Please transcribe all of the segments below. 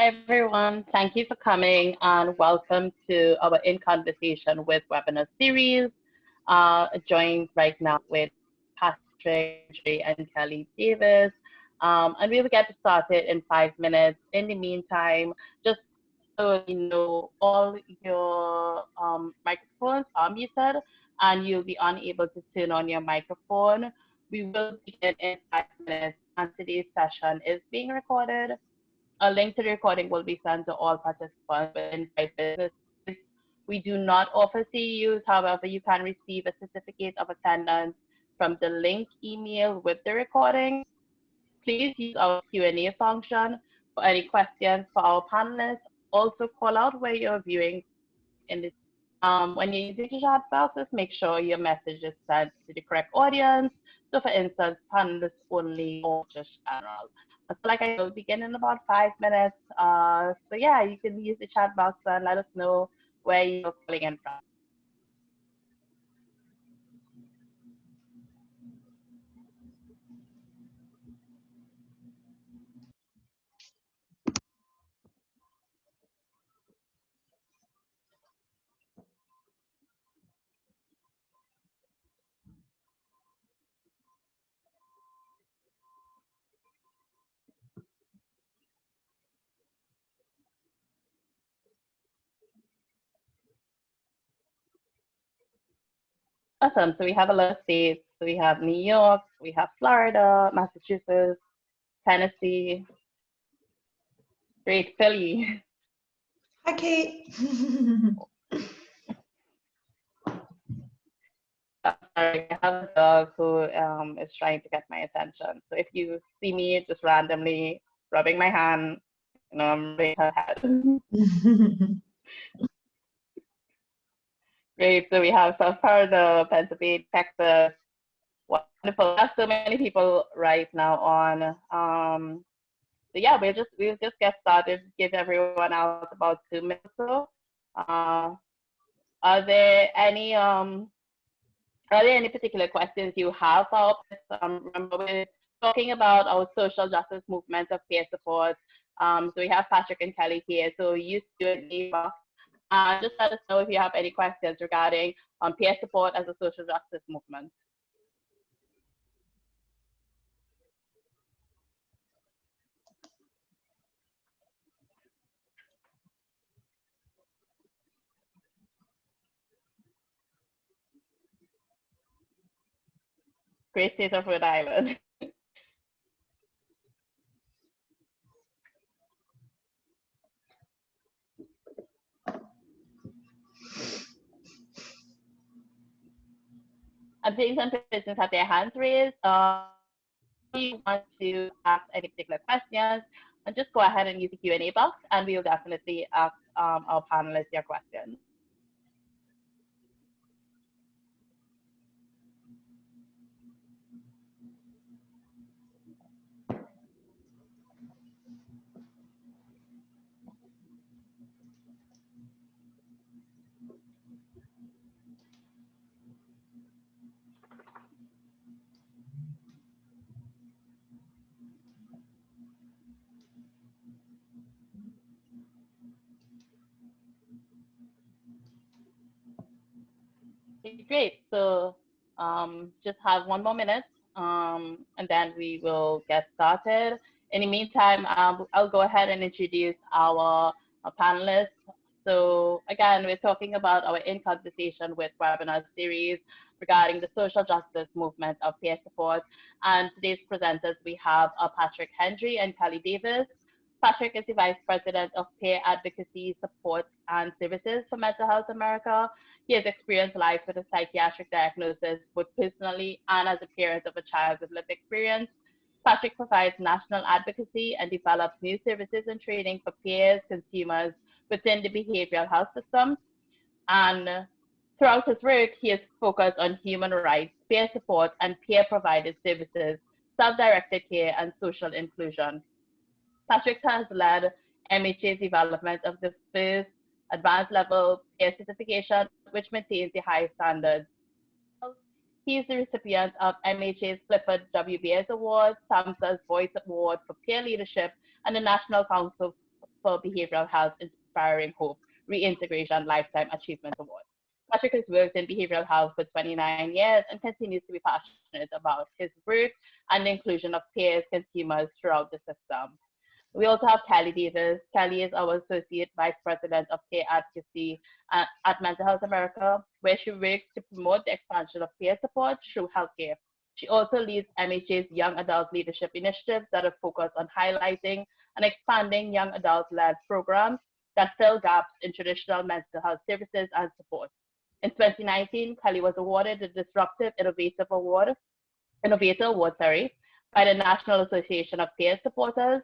everyone. Thank you for coming and welcome to our In Conversation with webinar series. Joined right now with Patrick, Hendry, and Kelly Davis. And we will get started in 5 minutes. In the meantime, just so you know, all your microphones are muted and you'll be unable to turn on your microphone. We will begin in 5 minutes, and today's session is being recorded. A link to the recording will be sent to all participants within 5 business days. We do not offer CEUs, however, you can receive a certificate of attendance from the link email with the recording. Please use our Q&A function for any questions for our panelists. Also, call out where you're viewing in the when you're using the chat boxes, make sure your message is sent to the correct audience. So for instance, panelists only or just general. So like I will begin in about 5 minutes. So yeah, you can use the chat box and let us know where you're calling in from. Awesome. So we have a lot of states. So we have New York, we have Florida, Massachusetts, Tennessee, great Philly. Hi, Kate. Sorry, I have a dog who is trying to get my attention. So if you see me just randomly rubbing my hand, I'm rubbing her head. Great. So we have South Florida, Pennsylvania, Texas. Wonderful. There's so many people right now on. So yeah, we'll just get started. Give everyone else about 2 minutes or so. Are there any particular questions you have for our remember, we're talking about our social justice movement of peer support. So we have Patrick and Kelly here. So use Q&A box. Just let us know if you have any questions regarding peer support as a social justice movement. Great state of Rhode Island. I'm seeing some persons have their hands raised. If you want to ask any particular questions, and just go ahead and use the Q&A box, and we will definitely ask our panelists your questions. Okay, great. So just have 1 more minute, and then we will get started. In the meantime, I'll go ahead and introduce our panelists. So again, we're talking about our In Conversation with webinar series regarding the social justice movement of peer support. And today's presenters, we have Patrick Hendry and Kelly Davis. Patrick is the Vice President of Peer Advocacy Support and Services for Mental Health America. He has experienced life with a psychiatric diagnosis, both personally and as a parent of a child with lived experience. Patrick provides national advocacy and develops new services and training for peers, consumers within the behavioral health system. And throughout his work, he is focused on human rights, peer support, and peer-provided services, self-directed care, and social inclusion. Patrick has led MHA's development of the first advanced level peer certification, which maintains the highest standards. He is the recipient of MHA's Clifford WBS Award, SAMHSA's Voice Award for Peer Leadership, and the National Council for Behavioral Health Inspiring Hope Reintegration Lifetime Achievement Award. Patrick has worked in behavioral health for 29 years and continues to be passionate about his work and the inclusion of peers, consumers throughout the system. We also have Kelly Davis. Kelly is our Associate Vice President of Peer Advocacy at Mental Health America, where she works to promote the expansion of peer support through healthcare. She also leads MHA's Young Adult Leadership Initiatives that are focused on highlighting and expanding young adult-led programs that fill gaps in traditional mental health services and support. In 2019, Kelly was awarded the Disruptive Innovator Award, by the National Association of Peer Supporters,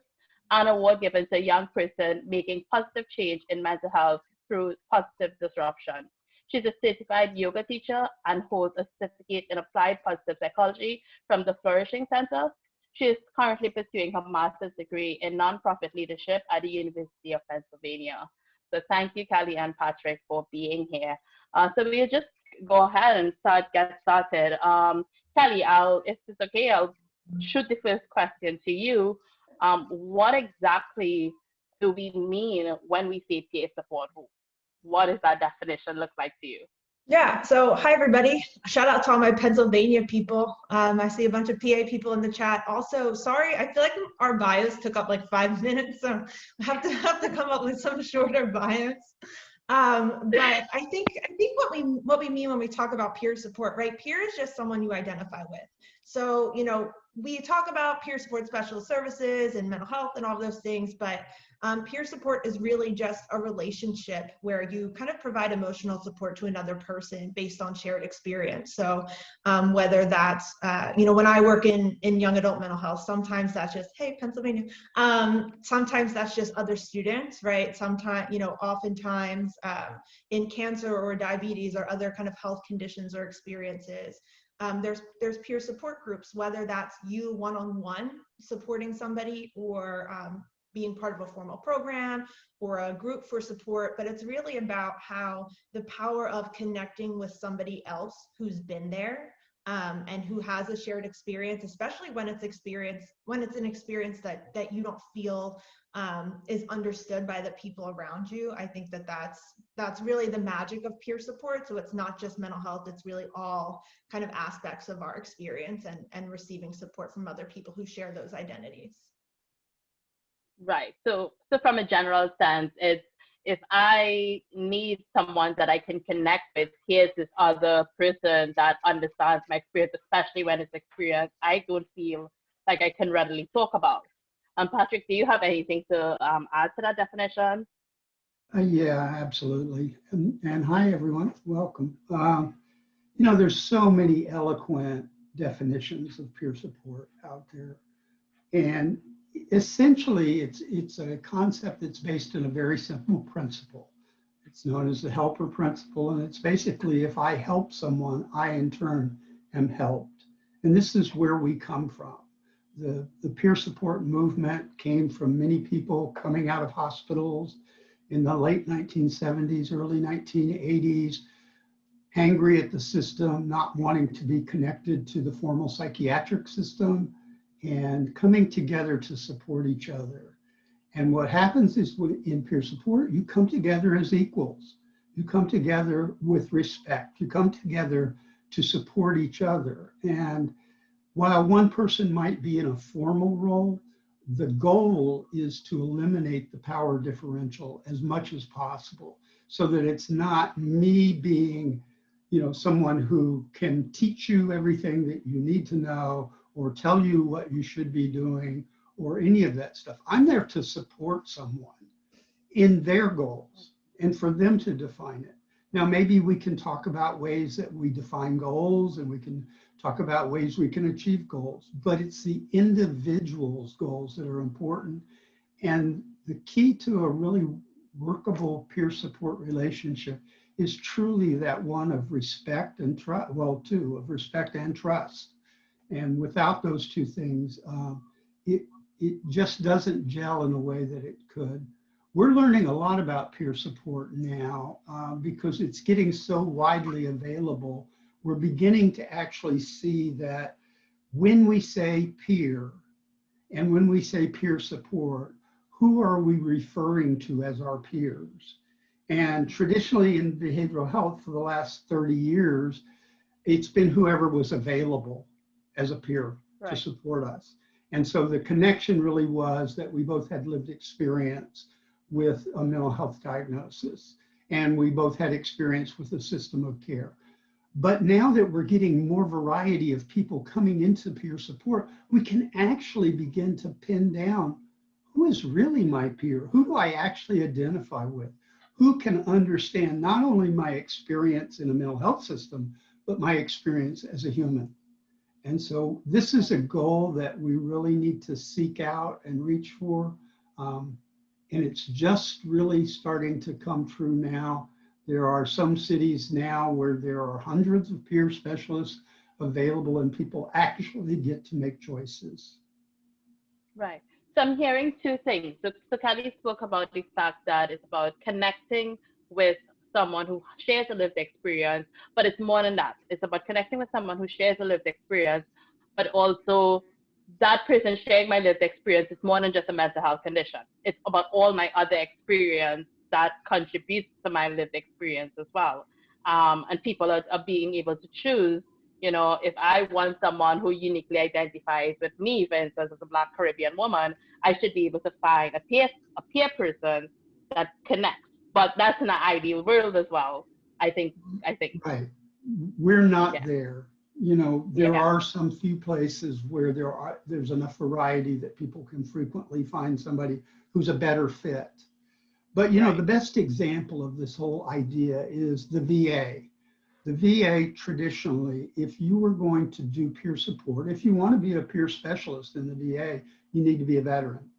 an award given to a young person making positive change in mental health through positive disruption. She's a certified yoga teacher and holds a certificate in applied positive psychology from the Flourishing Center. She is currently pursuing her master's degree in nonprofit leadership at the University of Pennsylvania. So thank you, Kelly and Patrick, for being here. So we'll just go ahead and get started. Kelly, if it's okay, I'll shoot the first question to you. What exactly do we mean when we say peer support? What does that definition look like to you? Yeah, so hi everybody. Shout out to all my Pennsylvania people. I see a bunch of PA people in the chat. Also, sorry, I feel like our bios took up like 5 minutes, so I have to come up with some shorter bios. But I think what we mean when we talk about peer support, right? Peer is just someone you identify with. So, you know, we talk about peer support specialist services and mental health and all those things, but peer support is really just a relationship where you kind of provide emotional support to another person based on shared experience. So whether that's, you know, when I work in young adult mental health, sometimes that's just, hey, Pennsylvania. Sometimes that's just other students, right? Sometimes, you know, oftentimes in cancer or diabetes or other kind of health conditions or experiences, there's peer support groups, whether that's you one-on-one supporting somebody or being part of a formal program or a group for support, but it's really about how the power of connecting with somebody else who's been there and who has a shared experience, especially when it's an experience that you don't feel is understood by the people around you. I think that's really the magic of peer support. So it's not just mental health, it's really all kind of aspects of our experience and receiving support from other people who share those identities. Right. So from a general sense, it's if I need someone that I can connect with, here's this other person that understands my experience, especially when it's experience I don't feel like I can readily talk about. Patrick, do you have anything to add to that definition? Yeah, absolutely. And hi, everyone. Welcome. You know, there's so many eloquent definitions of peer support out there. And essentially, it's a concept that's based on a very simple principle. It's known as the helper principle. And it's basically, if I help someone, I in turn am helped. And this is where we come from. The peer support movement came from many people coming out of hospitals in the late 1970s, early 1980s, angry at the system, not wanting to be connected to the formal psychiatric system, and coming together to support each other. And what happens is in peer support, you come together as equals. You come together with respect. You come together to support each other. And while one person might be in a formal role, the goal is to eliminate the power differential as much as possible so that it's not me being, you know, someone who can teach you everything that you need to know or tell you what you should be doing or any of that stuff. I'm there to support someone in their goals and for them to define it. Now, maybe we can talk about ways that we define goals and we can talk about ways we can achieve goals, but it's the individual's goals that are important. And the key to a really workable peer support relationship is truly that one of respect and trust, well, two, of respect and trust. And without those two things, it just doesn't gel in a way that it could. We're learning a lot about peer support now because it's getting so widely available. We're beginning to actually see that when we say peer and when we say peer support, who are we referring to as our peers? And traditionally in behavioral health for the last 30 years, it's been whoever was available as a peer to support us. And so the connection really was that we both had lived experience with a mental health diagnosis, and we both had experience with the system of care. But now that we're getting more variety of people coming into peer support, we can actually begin to pin down who is really my peer? Who do I actually identify with? Who can understand not only my experience in a mental health system, but my experience as a human? And so this is a goal that we really need to seek out and reach for. And it's just really starting to come true now. There are some cities now where there are hundreds of peer specialists available and people actually get to make choices. Right. So I'm hearing two things. So Kelly spoke about the fact that it's about connecting with someone who shares a lived experience, but it's more than that. It's about connecting with someone who shares a lived experience, but also that person sharing my lived experience is more than just a mental health condition. It's about all my other experience that contributes to my lived experience as well. And people are being able to choose, you know, if I want someone who uniquely identifies with me, for instance, as a Black Caribbean woman, I should be able to find a peer person that connects. But that's an ideal world as well. I think. Right. We're not there. You know, there are some few places where there's enough variety that people can frequently find somebody who's a better fit. But, you know, the best example of this whole idea is the VA. The VA traditionally, if you were going to do peer support, if you want to be a peer specialist in the VA, you need to be a veteran.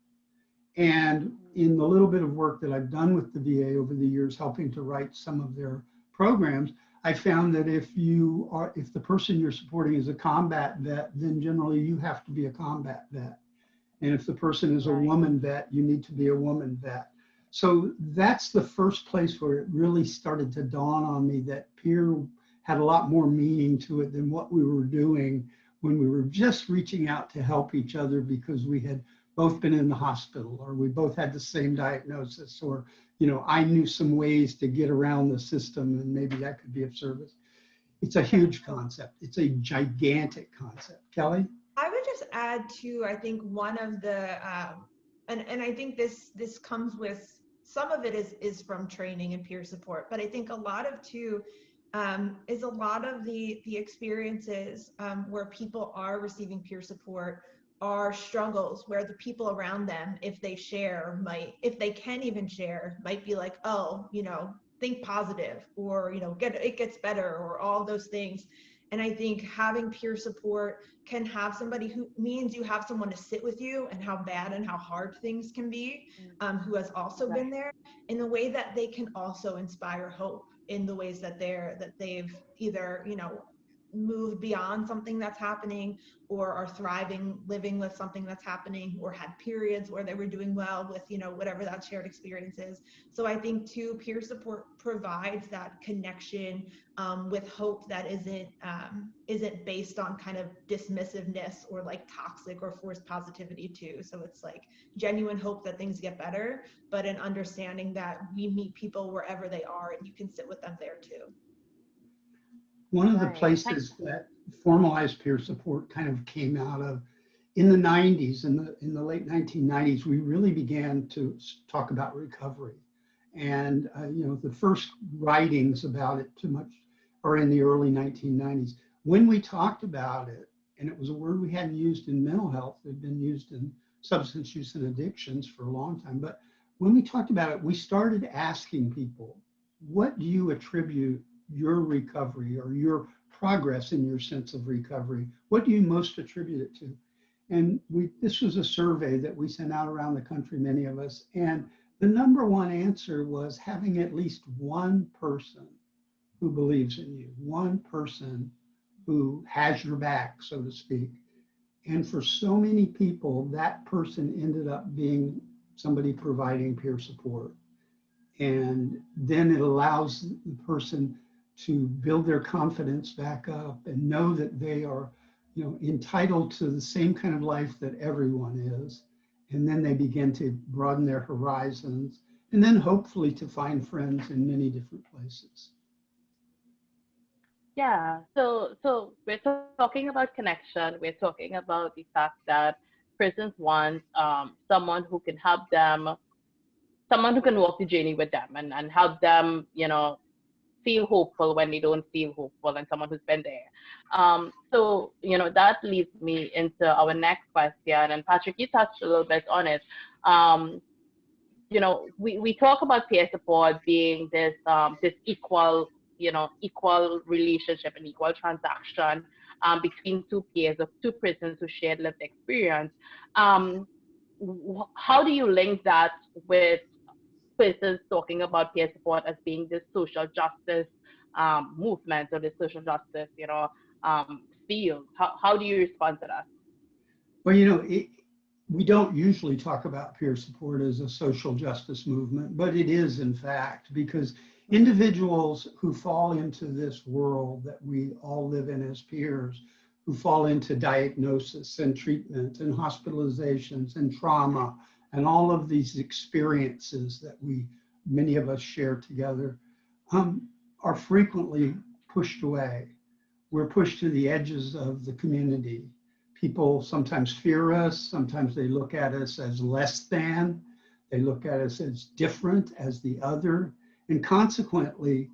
And in the little bit of work that I've done with the VA over the years, helping to write some of their programs, I found that if the person you're supporting is a combat vet, then generally you have to be a combat vet. And if the person is a woman vet, you need to be a woman vet. So that's the first place where it really started to dawn on me that peer had a lot more meaning to it than what we were doing when we were just reaching out to help each other because we had both been in the hospital, or we both had the same diagnosis, or, you know, I knew some ways to get around the system and maybe that could be of service. It's a huge concept. It's a gigantic concept. Kelly? I would just add to, I think one of the, and I think this comes with, some of it is from training and peer support, but I think a lot of too, is a lot of the experiences where people are receiving peer support are struggles where the people around them, if they can even share, might be like, oh, you know, think positive, or, you know, it gets better, or all those things. And I think having peer support can have somebody who means you have someone to sit with you and how bad and how hard things can be, who has also been there, in the way that they can also inspire hope in the ways that they've either, you know, moved beyond something that's happening, or are thriving living with something that's happening, or had periods where they were doing well with, you know, whatever that shared experience is. So I think too, peer support provides that connection with hope that isn't based on kind of dismissiveness or like toxic or forced positivity too. So it's like genuine hope that things get better, but an understanding that we meet people wherever they are and you can sit with them there too. One of the places that formalized peer support kind of came out of in the 90s, in the late 1990s, we really began to talk about recovery. And, you know, the first writings about it too much are in the early 1990s. When we talked about it, and it was a word we hadn't used in mental health, it had been used in substance use and addictions for a long time. But when we talked about it, we started asking people, what do you attribute your recovery or your progress in your sense of recovery? What do you most attribute it to? And this was a survey that we sent out around the country, many of us, and the number one answer was having at least one person who believes in you, one person who has your back, so to speak. And for so many people, that person ended up being somebody providing peer support. And then it allows the person to build their confidence back up and know that they are, you know, entitled to the same kind of life that everyone is. and then they begin to broaden their horizons, and then hopefully to find friends in many different places. Yeah, so we're talking about connection. We're talking about the fact that prisons want someone who can help them, someone who can walk the journey with them and help them, feel hopeful when they don't feel hopeful, and someone who's been there. So, that leads me into our next question. And Patrick, you touched a little bit on it. Um, we talk about peer support being this equal relationship and equal transaction between two peers of two persons who shared lived experience. Um, how do you link that with persons talking about peer support as being this social justice movement or the social justice, field? How do you respond to that? Well, we don't usually talk about peer support as a social justice movement, but it is in fact, because individuals who fall into this world that we all live in as peers, who fall into diagnosis and treatment and hospitalizations and trauma and all of these experiences that many of us share together, are frequently pushed away. We're pushed to the edges of the community. People sometimes fear us, sometimes they look at us as less than, they look at us as different, as the other, and consequently,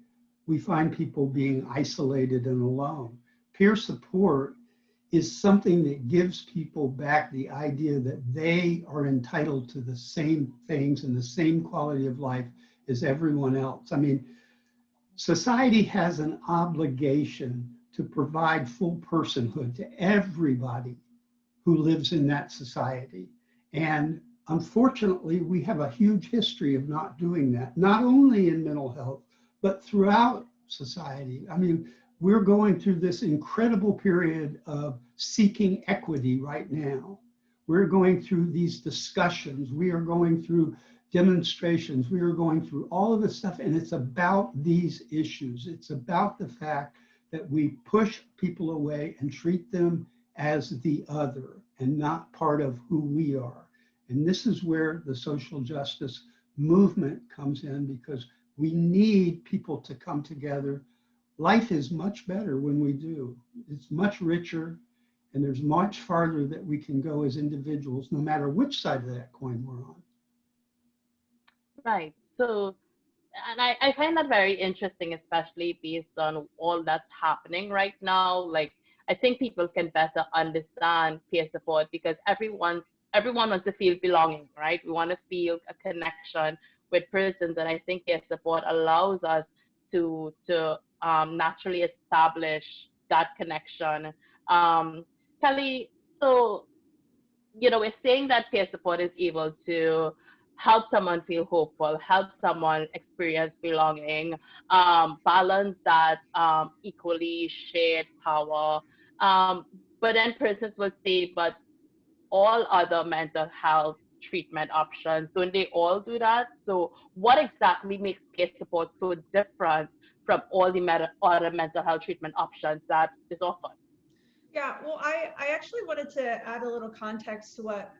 we find people being isolated and alone. Peer support is something that gives people back the idea that they are entitled to the same things and the same quality of life as everyone else. I mean, society has an obligation to provide full personhood to everybody who lives in that society. And unfortunately, we have a huge history of not doing that, not only in mental health, but throughout society. I mean, we're going through this incredible period of seeking equity right now. We're going through these discussions. We are going through demonstrations. We are going through all of this stuff, and it's about these issues. It's about the fact that we push people away and treat them as the other and not part of who we are. And this is where the social justice movement comes in, because we need people to come together. Life is much better when we do. It's much richer, and there's much farther that we can go as individuals, no matter which side of that coin we're on. Right. So, and I find that very interesting, especially based on all that's happening right now. Like, I think people can better understand peer support because everyone wants to feel belonging, right? We want to feel a connection with persons, and I think peer support allows us to naturally establish that connection. Kelly, so we're saying that peer support is able to help someone feel hopeful, help someone experience belonging, balance that equally shared power. Um, but then persons will say, but all other mental health treatment options, don't they all do that? So what exactly makes peer support so different from all the other mental health treatment options that is offered? Yeah, well, I actually wanted to add a little context to what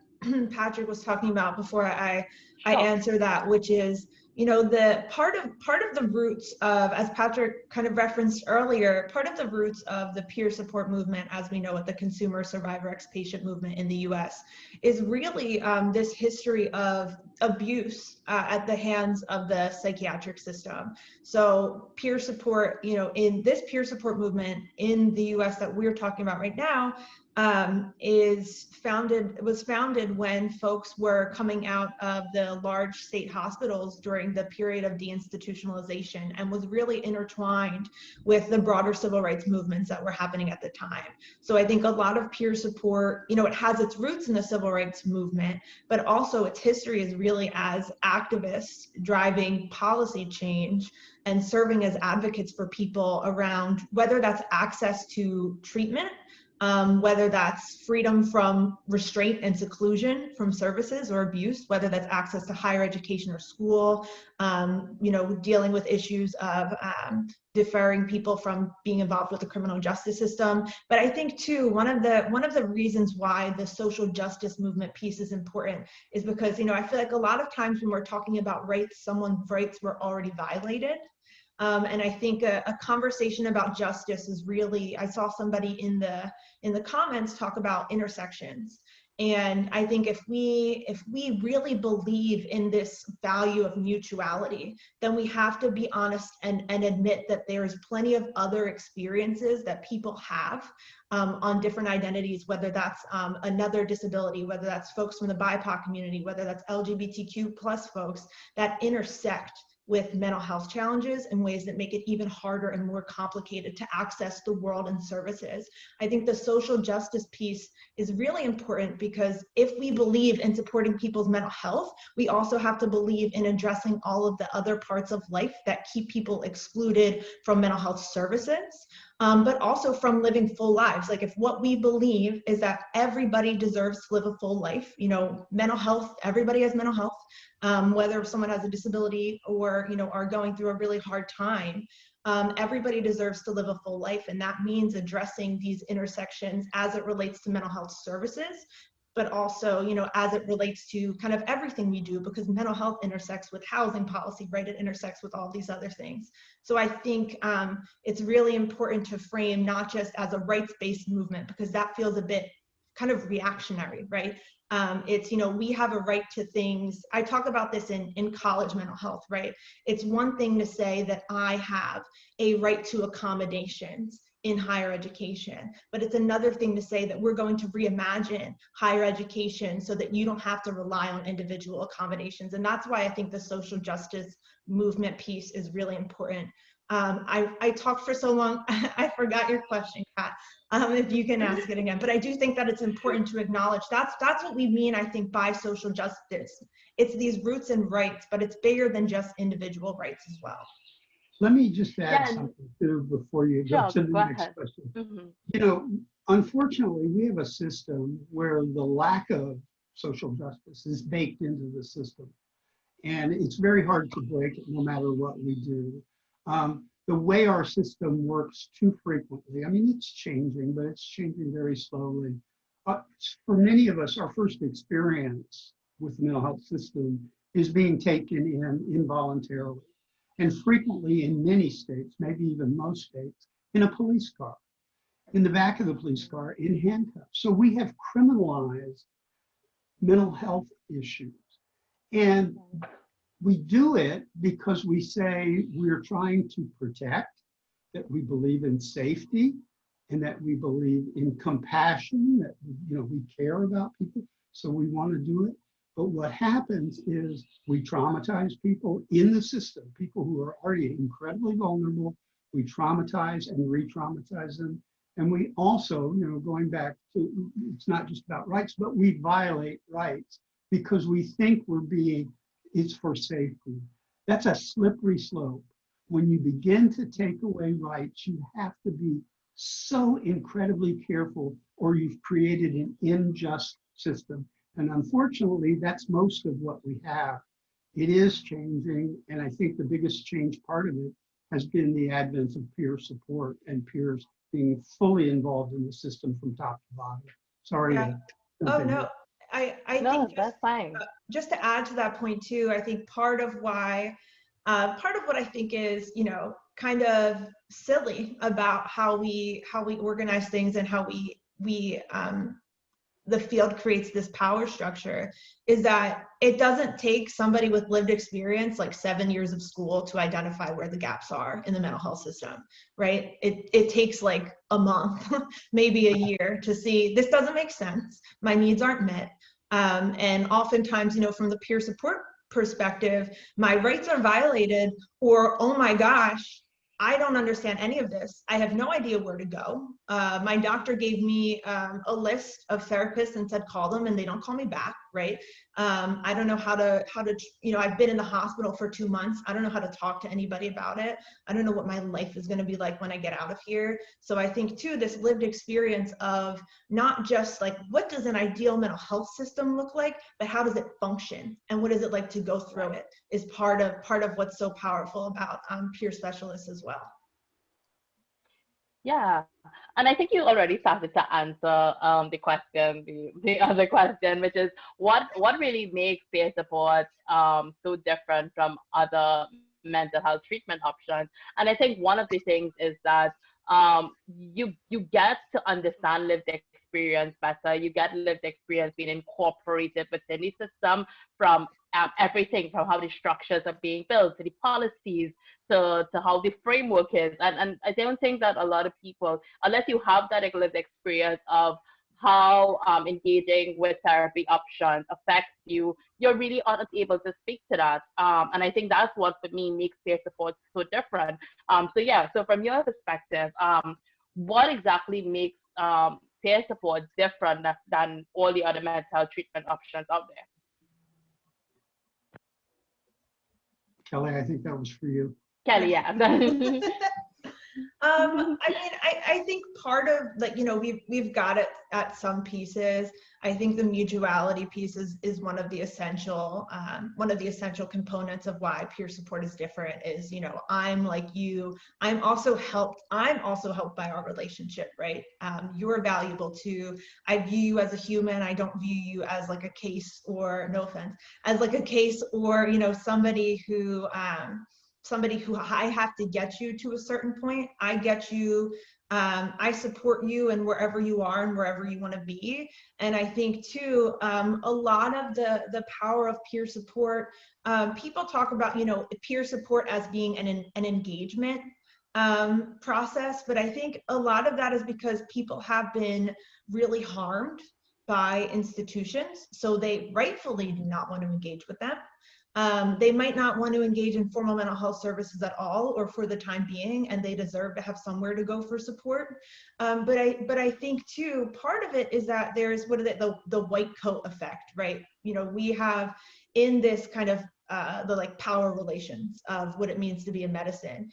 Patrick was talking about before I answer that, which is, the part of the roots of, as Patrick kind of referenced earlier, part of the roots of the peer support movement, as we know it, the consumer survivor ex-patient movement in the US, is really this history of abuse at the hands of the psychiatric system. So peer support, in this peer support movement in the US that we're talking about right now, was founded when folks were coming out of the large state hospitals during the period of deinstitutionalization, and was really intertwined with the broader civil rights movements that were happening at the time. So I think a lot of peer support, it has its roots in the civil rights movement, but also its history is really as activists driving policy change and serving as advocates for people around whether that's access to treatment, whether that's freedom from restraint and seclusion from services or abuse, whether that's access to higher education or school, you know, dealing with issues of deferring people from being involved with the criminal justice system. But I think too, one of the reasons why the social justice movement piece is important is because, you know, I feel like a lot of times when we're talking about rights, someone's rights were already violated. And I think a conversation about justice is really, I saw somebody in the comments talk about intersections. And I think if we really believe in this value of mutuality, then we have to be honest and admit that there's plenty of other experiences that people have on different identities, whether that's another disability, whether that's folks from the BIPOC community, whether that's LGBTQ plus folks that intersect with mental health challenges in ways that make it even harder and more complicated to access the world and services. I think the social justice piece is really important because if we believe in supporting people's mental health, we also have to believe in addressing all of the other parts of life that keep people excluded from mental health services, but also from living full lives. Like if what we believe is that everybody deserves to live a full life, you know, mental health, everybody has mental health, whether someone has a disability or, you know, are going through a really hard time, everybody deserves to live a full life. And that means addressing these intersections as it relates to mental health services, but also, you know, as it relates to kind of everything we do, because mental health intersects with housing policy, right? It intersects with all these other things. So I think it's really important to frame not just as a rights-based movement, because that feels a bit kind of reactionary, right? It's, you know, we have a right to things. I talk about this in college mental health, right? It's one thing to say that I have a right to accommodations in higher education, but it's another thing to say that we're going to reimagine higher education so that you don't have to rely on individual accommodations. And that's why I think the social justice movement piece is really important. I talked for so long, I forgot your question, Kat. If you can ask it again. But I do think that it's important to acknowledge that's what we mean, I think, by social justice. It's these roots and rights, but it's bigger than just individual rights as well. Let me just add something too before you go to the next question. Mm-hmm. You know, unfortunately, we have a system where the lack of social justice is baked into the system. And it's very hard to break it no matter what we do. The way our system works too frequently, I mean, it's changing, but it's changing very slowly. For many of us, our first experience with the mental health system is being taken in involuntarily. And frequently in many states, maybe even most states, in a police car, in the back of the police car, in handcuffs. So we have criminalized mental health issues. And we do it because we say we're trying to protect, that we believe in safety, and that we believe in compassion, that, you know, we care about people, so we want to do it. But what happens is we traumatize people in the system, people who are already incredibly vulnerable. We traumatize and re-traumatize them. And we also, you know, going back to, it's not just about rights, but we violate rights because we think we're being, it's for safety. That's a slippery slope. When you begin to take away rights, you have to be so incredibly careful, or you've created an unjust system. And unfortunately, that's most of what we have. It is changing, and I think the biggest change part of it has been the advent of peer support and peers being fully involved in the system from top to bottom. Sorry. Yeah. Oh, no. I think that's fine. Just to add to that point too, I think part of what I think is, you know, kind of silly about how we organize things and how the field creates this power structure is that it doesn't take somebody with lived experience like 7 years of school to identify where the gaps are in the mental health system, right? It takes like a month, maybe a year to see this doesn't make sense. My needs aren't met. And oftentimes, you know, from the peer support perspective, my rights are violated, or, oh my gosh, I don't understand any of this. I have no idea where to go. My doctor gave me a list of therapists and said, call them, and they don't call me back. right? I don't know how to, you know, I've been in the hospital for 2 months. I don't know how to talk to anybody about it. I don't know what my life is going to be like when I get out of here. So I think too, this lived experience of not just like, what does an ideal mental health system look like, but how does it function? And what is it like to go through it is part of what's so powerful about peer specialists as well. Yeah, and I think you already started to answer the question, the other question, which is what really makes peer support so different from other mental health treatment options. And I think one of the things is that you get to understand lived experience better. You get lived experience being incorporated within the system from everything from how the structures are being built to the policies to how the framework is. And I don't think that a lot of people, unless you have that lived experience of how engaging with therapy options affects you, you're really not able to speak to that. And I think that's what for me makes peer support so different. So yeah, so from your perspective, what exactly makes peer support different than all the other mental health treatment options out there? Kelly, I think that was for you. Kelly, yeah. I mean, I think part of, like, you know, we've got it at some pieces. I think the mutuality piece is one of the essential components of why peer support is different. Is, you know, I'm like you, I'm also helped by our relationship, right? You're valuable too. I view you as a human. I don't view you as like a case, or no offense, as like a case, or, you know, somebody who I have to get you to a certain point. I get you, I support you and wherever you are and wherever you want to be. And I think too, a lot of the power of peer support, people talk about, you know, peer support as being an engagement process, but I think a lot of that is because people have been really harmed by institutions, so they rightfully do not want to engage with them. They might not want to engage in formal mental health services at all, or for the time being, and they deserve to have somewhere to go for support. But I think too, part of it is that there's the white coat effect, right? You know, we have in this kind of the like power relations of what it means to be in medicine.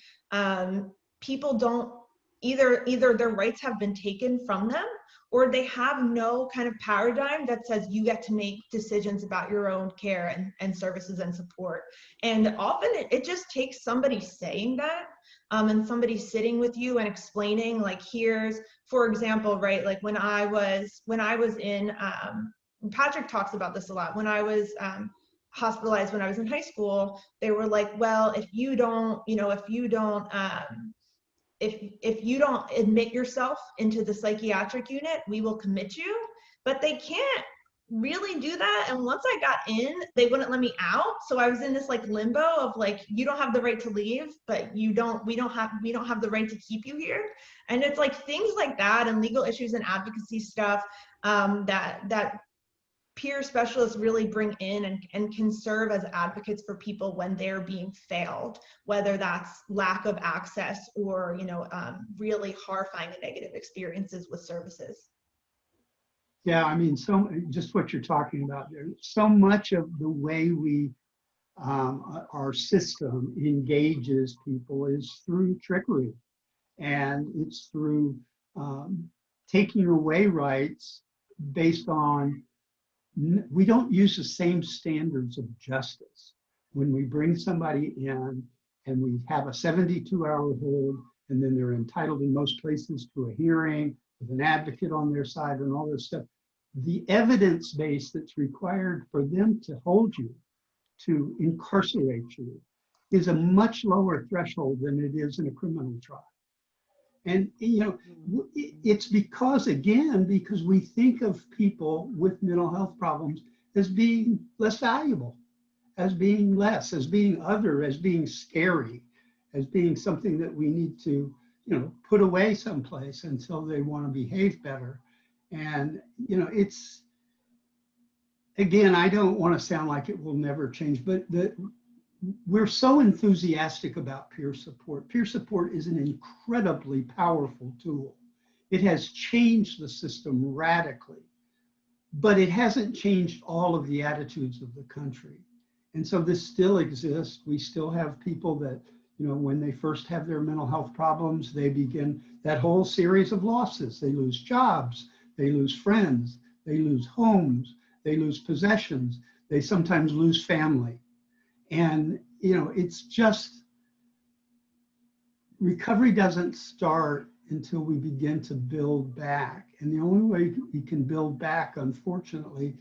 People don't either their rights have been taken from them, or they have no kind of paradigm that says you get to make decisions about your own care and services and support. And often it just takes somebody saying that, and somebody sitting with you and explaining, like, here's, for example, right, like when I was in, Patrick talks about this a lot, when I was hospitalized when I was in high school, they were like, well, if you don't admit yourself into the psychiatric unit, we will commit you. But they can't really do that. And once I got in, they wouldn't let me out. So I was in this like limbo of like, you don't have the right to leave, but we don't have the right to keep you here. And it's like things like that, and legal issues and advocacy stuff that peer specialists really bring in and can serve as advocates for people when they're being failed, whether that's lack of access or, you know, really horrifying and negative experiences with services. Yeah, I mean, so just what you're talking about there, so much of the way our system engages people is through trickery, and it's through taking away rights based on, we don't use the same standards of justice. When we bring somebody in and we have a 72-hour hold, and then they're entitled in most places to a hearing with an advocate on their side and all this stuff, the evidence base that's required for them to hold you, to incarcerate you, is a much lower threshold than it is in a criminal trial. And, you know, it's because we think of people with mental health problems as being less valuable, as being less, as being other, as being scary, as being something that we need to, you know, put away someplace until they want to behave better. And, you know, it's, again, I don't want to sound like it will never change, but we're so enthusiastic about peer support. Peer support is an incredibly powerful tool. It has changed the system radically. but it hasn't changed all of the attitudes of the country. And so this still exists. We still have people that, you know, when they first have their mental health problems, they begin that whole series of losses. They lose jobs, they lose friends, they lose homes, they lose possessions, they sometimes lose family. And, you know, it's just, recovery doesn't start until we begin to build back. And the only way we can build back, unfortunately,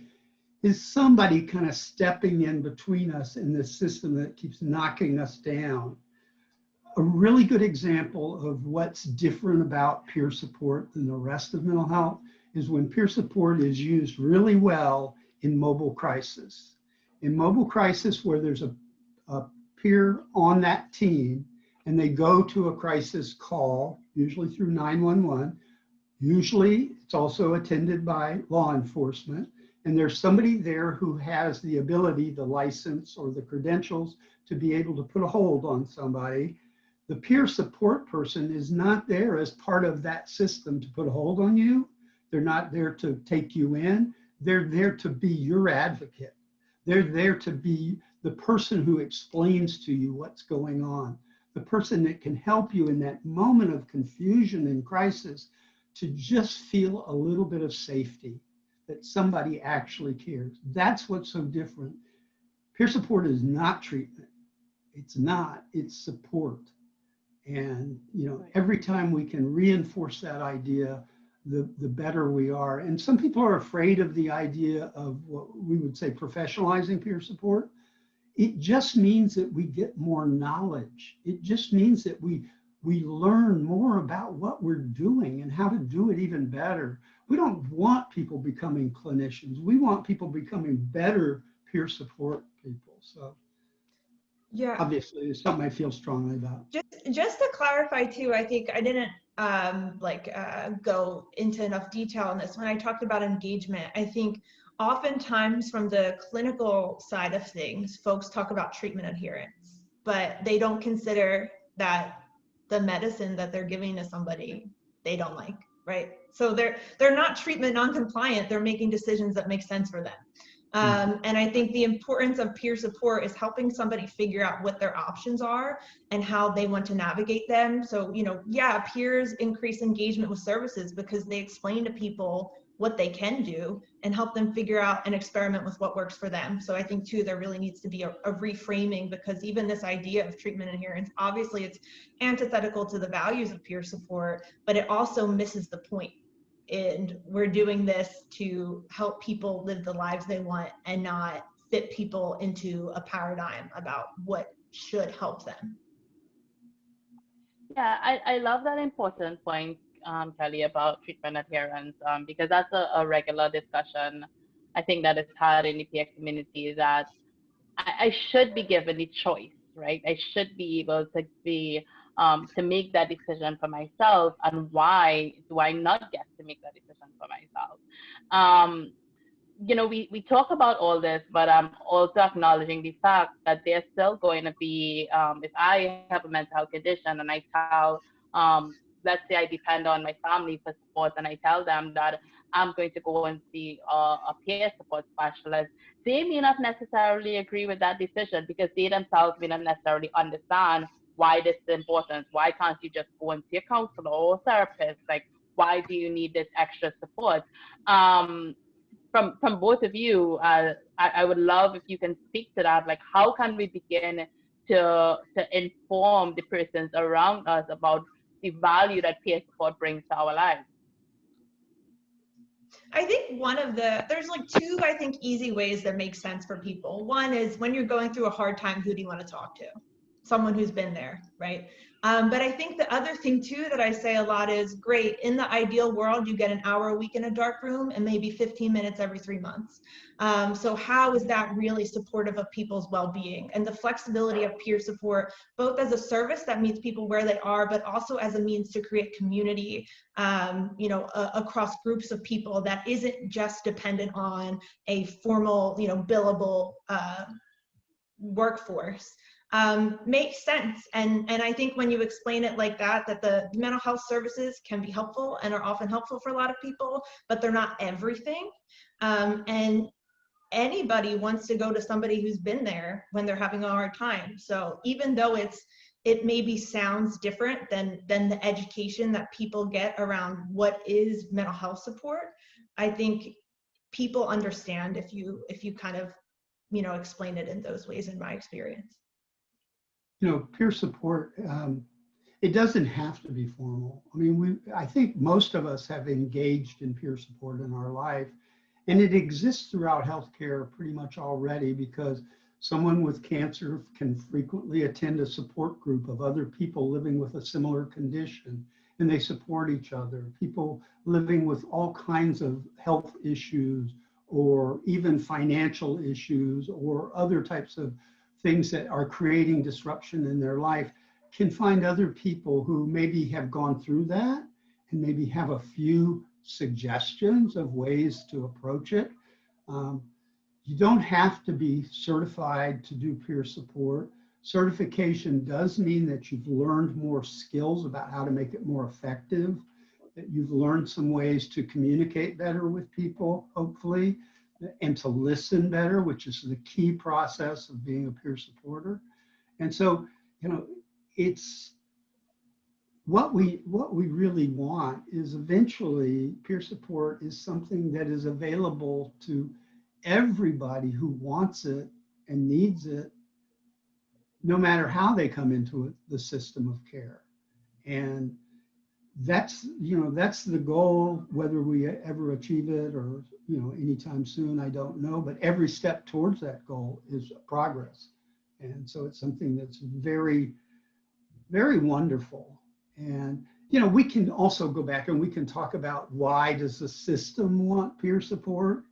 is somebody kind of stepping in between us in this system that keeps knocking us down. A really good example of what's different about peer support than the rest of mental health is when peer support is used really well in mobile crisis. In mobile crisis, where there's a peer on that team and they go to a crisis call, usually through 911, usually it's also attended by law enforcement, and there's somebody there who has the ability, the license or the credentials to be able to put a hold on somebody. The peer support person is not there as part of that system to put a hold on you. They're not there to take you in. They're there to be your advocate. They're there to be the person who explains to you what's going on, the person that can help you in that moment of confusion and crisis to just feel a little bit of safety, that somebody actually cares. That's what's so different. Peer support is not treatment. It's not, it's support. And, you know, every time we can reinforce that idea, the better we are. And some people are afraid of the idea of what we would say professionalizing peer support. It just means that we get more knowledge. It just means that we learn more about what we're doing and how to do it even better. We don't want people becoming clinicians. We want people becoming better peer support people. So yeah, obviously it's something I feel strongly about. Just to clarify too, I think I didn't go into enough detail on this. When I talked about engagement, I think oftentimes from the clinical side of things, folks talk about treatment adherence, but they don't consider that the medicine that they're giving to somebody they don't like, right? So they're not treatment non-compliant, they're making decisions that make sense for them. And I think the importance of peer support is helping somebody figure out what their options are and how they want to navigate them. So, you know, yeah, peers increase engagement with services because they explain to people what they can do and help them figure out and experiment with what works for them. So I think too, there really needs to be a reframing, because even this idea of treatment adherence, obviously it's antithetical to the values of peer support, but it also misses the point. And we're doing this to help people live the lives they want and not fit people into a paradigm about what should help them. Yeah, I love that important point, Kelly, about treatment adherence, because that's a regular discussion I think that is had in the peer community, that I should be given the choice, right? I should be able to be to make that decision for myself, and why do I not get to make that decision for myself? You know, we talk about all this, but I'm also acknowledging the fact that there's still going to be, if I have a mental health condition and I tell, let's say I depend on my family for support, and I tell them that I'm going to go and see a peer support specialist, they may not necessarily agree with that decision, because they themselves may not necessarily understand why this is important. Why can't you just go and see a counselor or a therapist? Like, why do you need this extra support? From both of you, I would love if you can speak to that. Like, how can we begin to inform the persons around us about the value that peer support brings to our lives? I think there's like two, I think, easy ways that make sense for people. One is when you're going through a hard time, who do you want to talk to? Someone who's been there, right? But I think the other thing too that I say a lot is, great, in the ideal world, you get an hour a week in a dark room and maybe 15 minutes every 3 months. So how is that really supportive of people's well-being? And the flexibility of peer support, both as a service that meets people where they are, but also as a means to create community, you know, across groups of people that isn't just dependent on a formal, you know, billable workforce. Makes sense. And I think when you explain it like that the mental health services can be helpful and are often helpful for a lot of people, but they're not everything. And anybody wants to go to somebody who's been there when they're having a hard time. So even though it maybe sounds different than the education that people get around what is mental health support, I think people understand if you kind of, explain it in those ways, in my experience. Peer support, it doesn't have to be formal. I mean, I think most of us have engaged in peer support in our life, and it exists throughout healthcare pretty much already, because someone with cancer can frequently attend a support group of other people living with a similar condition, and they support each other. People living with all kinds of health issues, or even financial issues, or other types of things that are creating disruption in their life, can find other people who maybe have gone through that and maybe have a few suggestions of ways to approach it. You don't have to be certified to do peer support. Certification does mean that you've learned more skills about how to make it more effective, that you've learned some ways to communicate better with people, hopefully, and to listen better, which is the key process of being a peer supporter. And so, it's what we really want is eventually peer support is something that is available to everybody who wants it and needs it, no matter how they come into the system of care. And that's the goal. Whether we ever achieve it or anytime soon, I don't know, but every step towards that goal is progress. And so it's something that's very, very wonderful. And we can also go back and we can talk about, why does the system want peer support?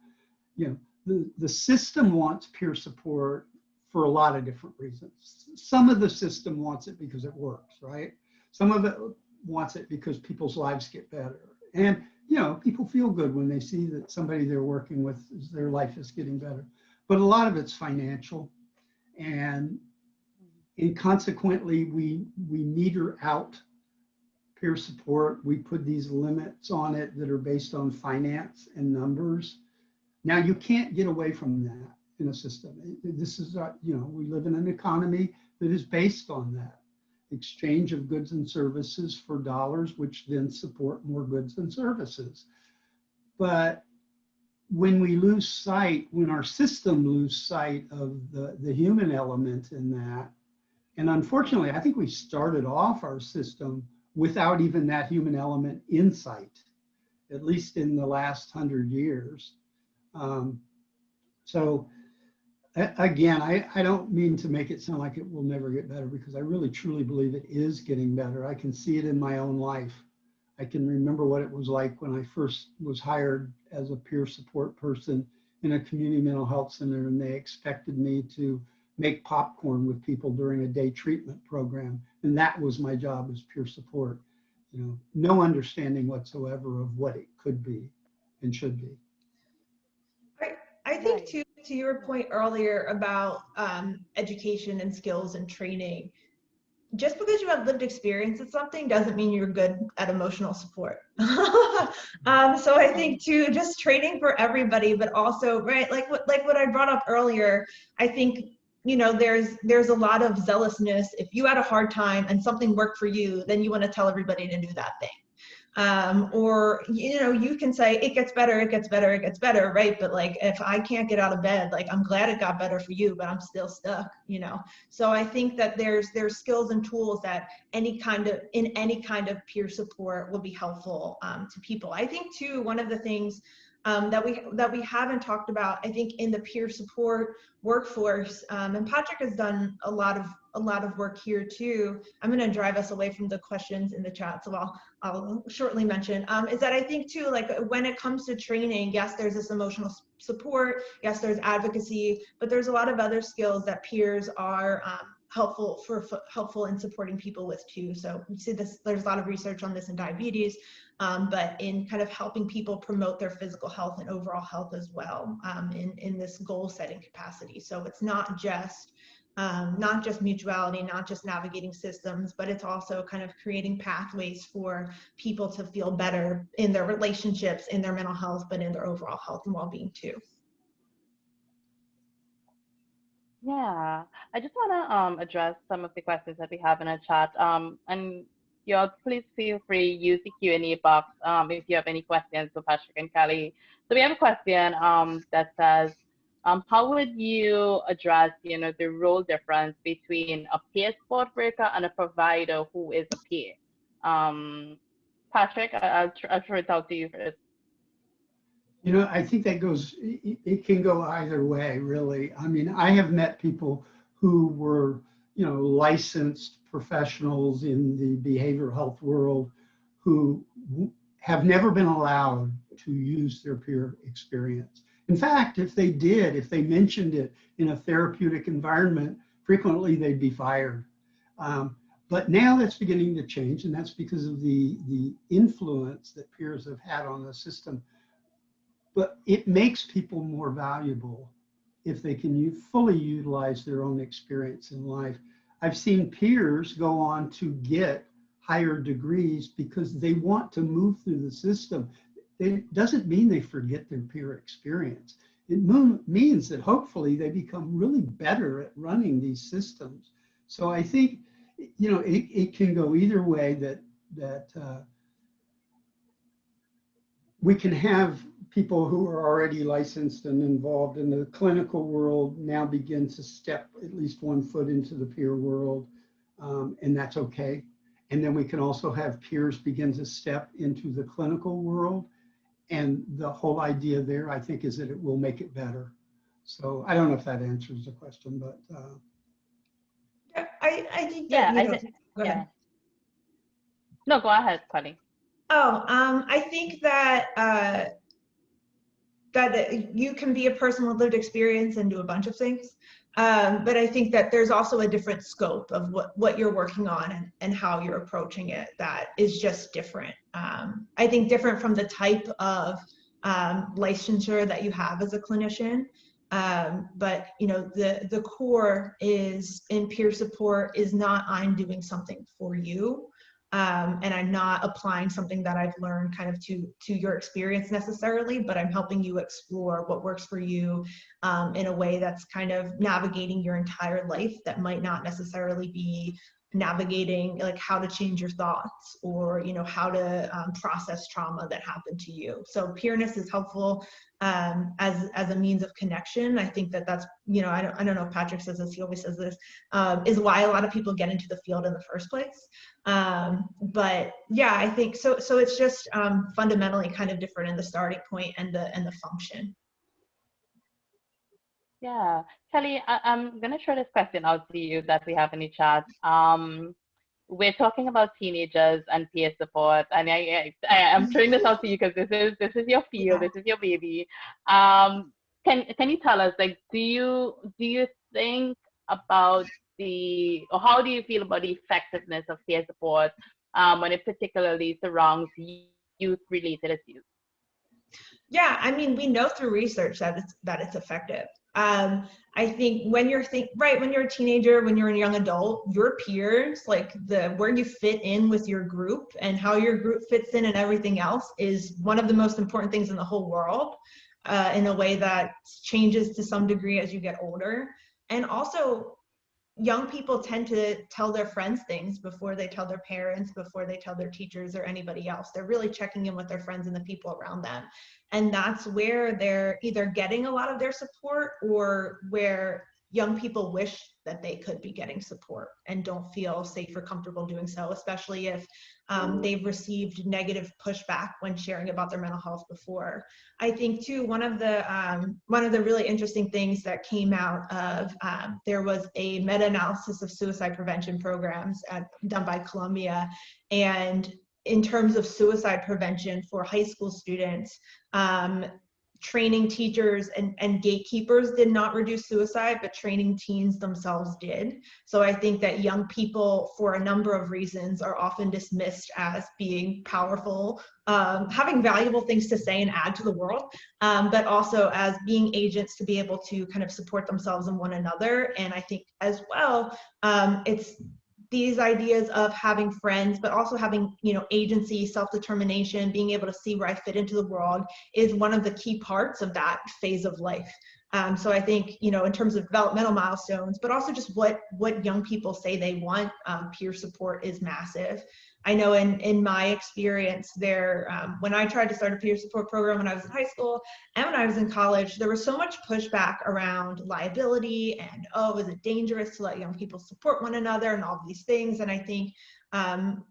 The system wants peer support for a lot of different reasons. Some of the system wants it because it works, right? Some of it wants it because people's lives get better. And, people feel good when they see that somebody they're working with, their life is getting better. But a lot of it's financial. And consequently, we meter out peer support. We put these limits on it that are based on finance and numbers. Now, you can't get away from that in a system. This is, we live in an economy that is based on that exchange of goods and services for dollars, which then support more goods and services. But when we lose sight, when our system lose sight of the human element in that, and unfortunately, I think we started off our system without even that human element in sight, at least in the last 100 years. So again, I don't mean to make it sound like it will never get better, because I really truly believe it is getting better. I can see it in my own life. I can remember what it was like when I first was hired as a peer support person in a community mental health center, and they expected me to make popcorn with people during a day treatment program. And that was my job as peer support. No understanding whatsoever of what it could be and should be. I think to your point earlier about education and skills and training, just because you have lived experience at something doesn't mean you're good at emotional support. So I think too, just training for everybody, but also, right, like what I brought up earlier, I think, there's a lot of zealousness. If you had a hard time and something worked for you, then you want to tell everybody to do that thing. Or, you can say it gets better, it gets better, it gets better, right? But like, if I can't get out of bed, like, I'm glad it got better for you, but I'm still stuck, So I think that there's skills and tools that any kind of peer support will be helpful to people. I think too, one of the things that we haven't talked about, I think, in the peer support workforce, and Patrick has done a lot of work here too. I'm going to drive us away from the questions in the chat, so I'll shortly mention, is that I think too, like, when it comes to training, yes, there's this emotional support, yes, there's advocacy, but there's a lot of other skills that peers are helpful in supporting people with too. So you see this, there's a lot of research on this in diabetes, but in kind of helping people promote their physical health and overall health as well, in this goal setting capacity. So it's not just not just mutuality, not just navigating systems, but it's also kind of creating pathways for people to feel better in their relationships, in their mental health, but in their overall health and well-being too. Yeah, I just want to address some of the questions that we have in our chat. And y'all, please feel free use the Q&A box if you have any questions for Patrick and Kelly. So we have a question that says, how would you address, the role difference between a peer support worker and a provider who is a peer? Patrick, I'll throw it out to you first. I think that it can go either way, really. I mean, I have met people who were, licensed professionals in the behavioral health world who have never been allowed to use their peer experience. In fact, if they mentioned it in a therapeutic environment, frequently they'd be fired. But now that's beginning to change, and that's because of the influence that peers have had on the system. But it makes people more valuable if they can fully utilize their own experience in life. I've seen peers go on to get higher degrees because they want to move through the system. It doesn't mean they forget their peer experience. It means that hopefully they become really better at running these systems. So I think, it can go either way, that we can have people who are already licensed and involved in the clinical world now begin to step at least one foot into the peer world, and that's okay. And then we can also have peers begin to step into the clinical world. And the whole idea there, I think, is that it will make it better. So I don't know if that answers the question, but. I think that, go ahead. No, go ahead, Kelly. Oh, I think that that you can be a person with lived experience and do a bunch of things. But I think that there's also a different scope of what you're working on and how you're approaching it that is just different. I think different from the type of licensure that you have as a clinician. But the core is in peer support is not I'm doing something for you. And I'm not applying something that I've learned kind of to your experience necessarily, but I'm helping you explore what works for you in a way that's kind of navigating your entire life that might not necessarily be navigating like how to change your thoughts or how to process trauma that happened to you. So peerness is helpful as a means of connection. I think that's I don't know if Patrick says this, he always says this, is why a lot of people get into the field in the first place. But yeah, I think so it's just fundamentally kind of different in the starting point and the function. Yeah, Kelly, I'm gonna throw this question out to you that we have in the chat. We're talking about teenagers and peer support, and I'm throwing this out to you because this is your field, this is your baby. Can you tell us, like, do you think about or how do you feel about the effectiveness of peer support when it particularly surrounds youth-related issues? Yeah, I mean, we know through research that it's effective. I think when you're a teenager, when you're a young adult, your peers, like where you fit in with your group and how your group fits in and everything else is one of the most important things in the whole world, in a way that changes to some degree as you get older. And also, young people tend to tell their friends things before they tell their parents, before they tell their teachers or anybody else. They're really checking in with their friends and the people around them. And that's where they're either getting a lot of their support or where young people wish that they could be getting support and don't feel safe or comfortable doing so, especially if they've received negative pushback when sharing about their mental health before. I think too, one of the really interesting things that came out of, there was a meta-analysis of suicide prevention programs done by Columbia, and in terms of suicide prevention for high school students, training teachers and gatekeepers did not reduce suicide, but training teens themselves did. So I think that young people, for a number of reasons, are often dismissed as being powerful, having valuable things to say and add to the world, but also as being agents to be able to kind of support themselves and one another. And I think as well, it's these ideas of having friends, but also having, you know, agency, self-determination, being able to see where I fit into the world is one of the key parts of that phase of life. So I think, you know, in terms of developmental milestones, but also just what young people say they want, peer support is massive. I know in my experience there, when I tried to start a peer support program when I was in high school and when I was in college, there was so much pushback around liability and, oh, is it dangerous to let young people support one another and all of these things. And I think,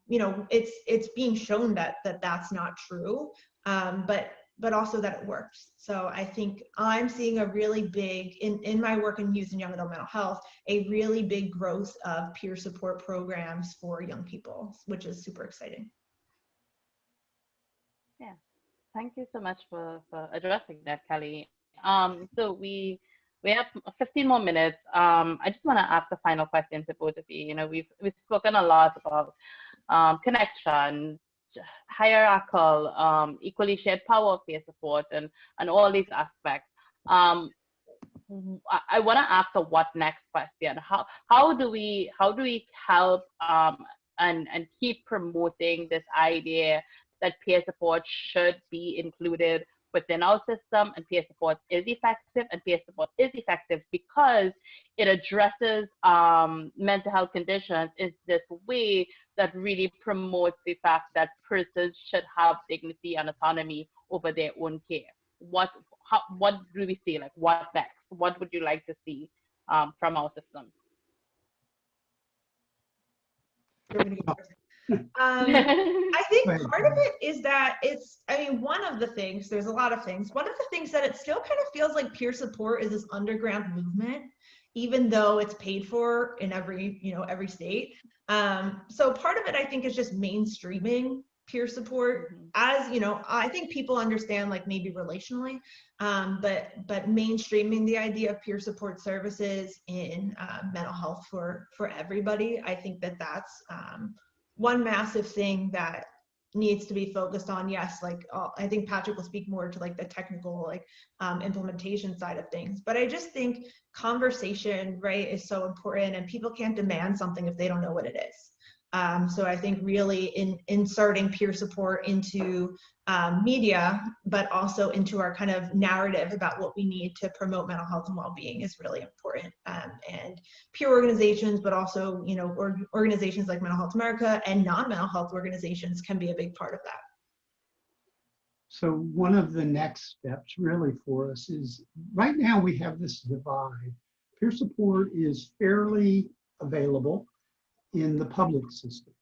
you know, it's being shown that that's not true, but also that it works. So I think I'm seeing a really big, in my work in youth and young adult mental health, a really big growth of peer support programs for young people, which is super exciting. Yeah, thank you so much for addressing that, Kelly. So we have 15 more minutes. I just want to ask a final question to both of you. You know, we've spoken a lot about connection, hierarchical, equally shared power of peer support, and all these aspects. I want to ask a what next question. How do we help and keep promoting this idea that peer support should be included within our system, and peer support is effective, and peer support is effective because it addresses mental health conditions is this way that really promotes the fact that persons should have dignity and autonomy over their own care. What do we see? Like, what next? What would you like to see from our system? I think part of it is that one of the things, there's a lot of things. One of the things that it still kind of feels like peer support is this underground movement, even though it's paid for in every state. So part of it, I think, is just mainstreaming peer support. As you know, I think people understand, like, maybe relationally, but mainstreaming the idea of peer support services in mental health for everybody. I think that's one massive thing that needs to be focused on. Yes, like I think Patrick will speak more to like the technical, like implementation side of things, but I just think conversation, right, is so important, and people can't demand something if they don't know what it is. So I think really inserting peer support into media, but also into our kind of narrative about what we need to promote mental health and well-being is really important. And peer organizations, but also, you know, organizations like Mental Health America and non-mental health organizations can be a big part of that. So one of the next steps really for us is, right now we have this divide. Peer support is fairly available in the public system,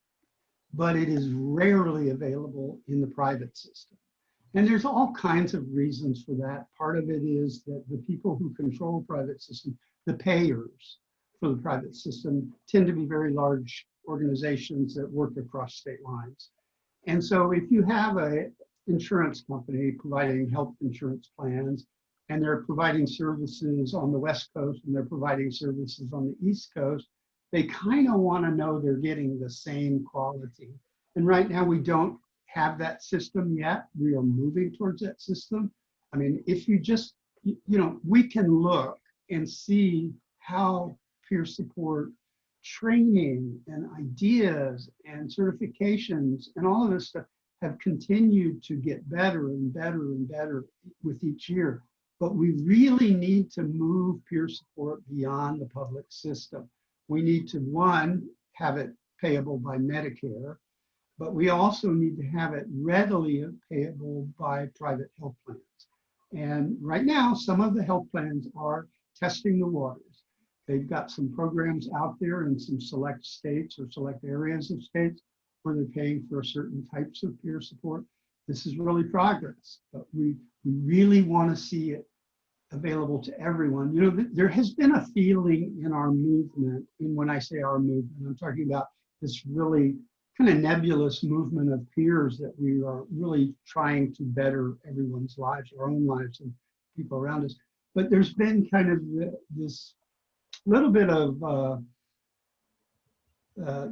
but it is rarely available in the private system. And there's all kinds of reasons for that. Part of it is that the people who control private system, the payers for the private system, tend to be very large organizations that work across state lines. And so if you have an insurance company providing health insurance plans, and they're providing services on the West Coast and they're providing services on the East Coast, they kind of want to know they're getting the same quality. And right now we don't have that system yet. We are moving towards that system. I mean, if you just, you know, we can look and see how peer support training and ideas and certifications and all of this stuff have continued to get better and better and better with each year. But we really need to move peer support beyond the public system. We need to, one, have it payable by Medicare, but we also need to have it readily payable by private health plans. And right now, some of the health plans are testing the waters. They've got some programs out there in some select states or select areas of states where they're paying for certain types of peer support. This is really progress, but we really want to see it available to everyone. You know, there has been a feeling in our movement, and when I say our movement, I'm talking about this really kind of nebulous movement of peers that we are really trying to better everyone's lives, our own lives and people around us. But there's been kind of this little bit of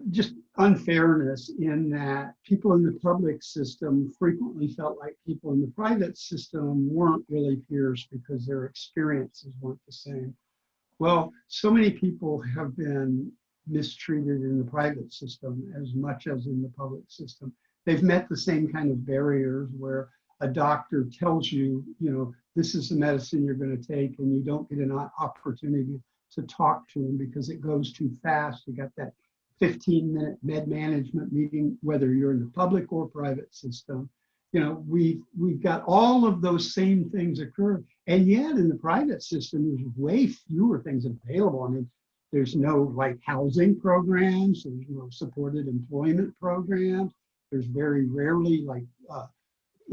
just unfairness in that people in the public system frequently felt like people in the private system weren't really peers because their experiences weren't the same. Well, so many people have been mistreated in the private system as much as in the public system. They've met the same kind of barriers where a doctor tells you, you know, this is the medicine you're going to take, and you don't get an opportunity to talk to them because it goes too fast. You got that 15-minute med management meeting, whether you're in the public or private system. You know, we've got all of those same things occur, and yet in the private system, there's way fewer things available. I mean, there's no like housing programs, there's no supported employment programs, there's very rarely like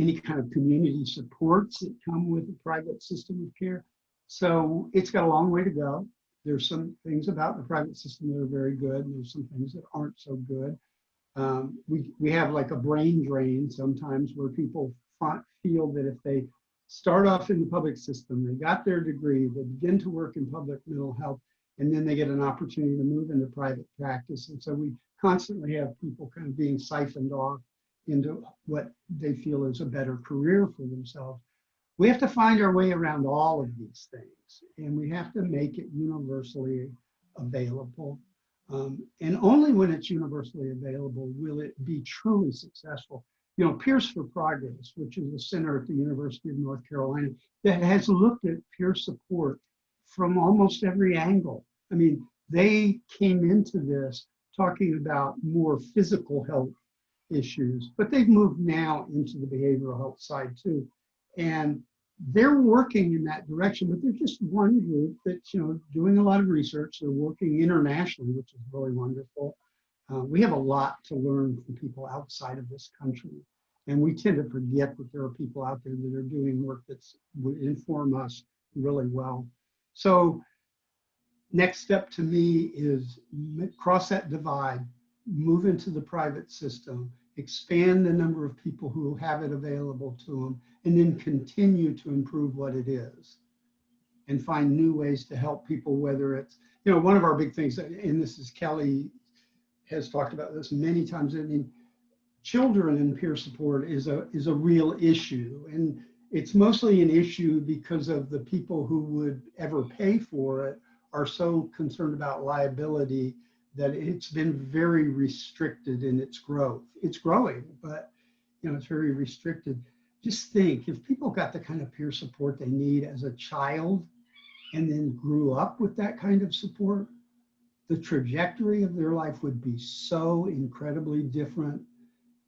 any kind of community supports that come with a private system of care. So it's got a long way to go. There's some things about the private system that are very good, and there's some things that aren't so good. We have like a brain drain sometimes where people feel that if they start off in the public system, they got their degree, they begin to work in public mental health, and then they get an opportunity to move into private practice. And so we constantly have people kind of being siphoned off into what they feel is a better career for themselves. We have to find our way around all of these things, and we have to make it universally available. And only when it's universally available will it be truly successful. You know, Peers for Progress, which is a center at the University of North Carolina that has looked at peer support from almost every angle. I mean, they came into this talking about more physical health issues, but they've moved now into the behavioral health side too. And they're working in that direction, but they're just one group that's, you know, doing a lot of research. They're working internationally, which is really wonderful. We have a lot to learn from people outside of this country. And we tend to forget that there are people out there that are doing work that's would inform us really well. So next step to me is cross that divide, move into the private system, expand the number of people who have it available to them, and then continue to improve what it is and find new ways to help people, whether it's, you know, one of our big things, and this is Kelly has talked about this many times, I mean, children and peer support is a real issue. And it's mostly an issue because of the people who would ever pay for it are so concerned about liability that it's been very restricted in its growth. It's growing, but you know, it's very restricted. Just think, if people got the kind of peer support they need as a child and then grew up with that kind of support, the trajectory of their life would be so incredibly different.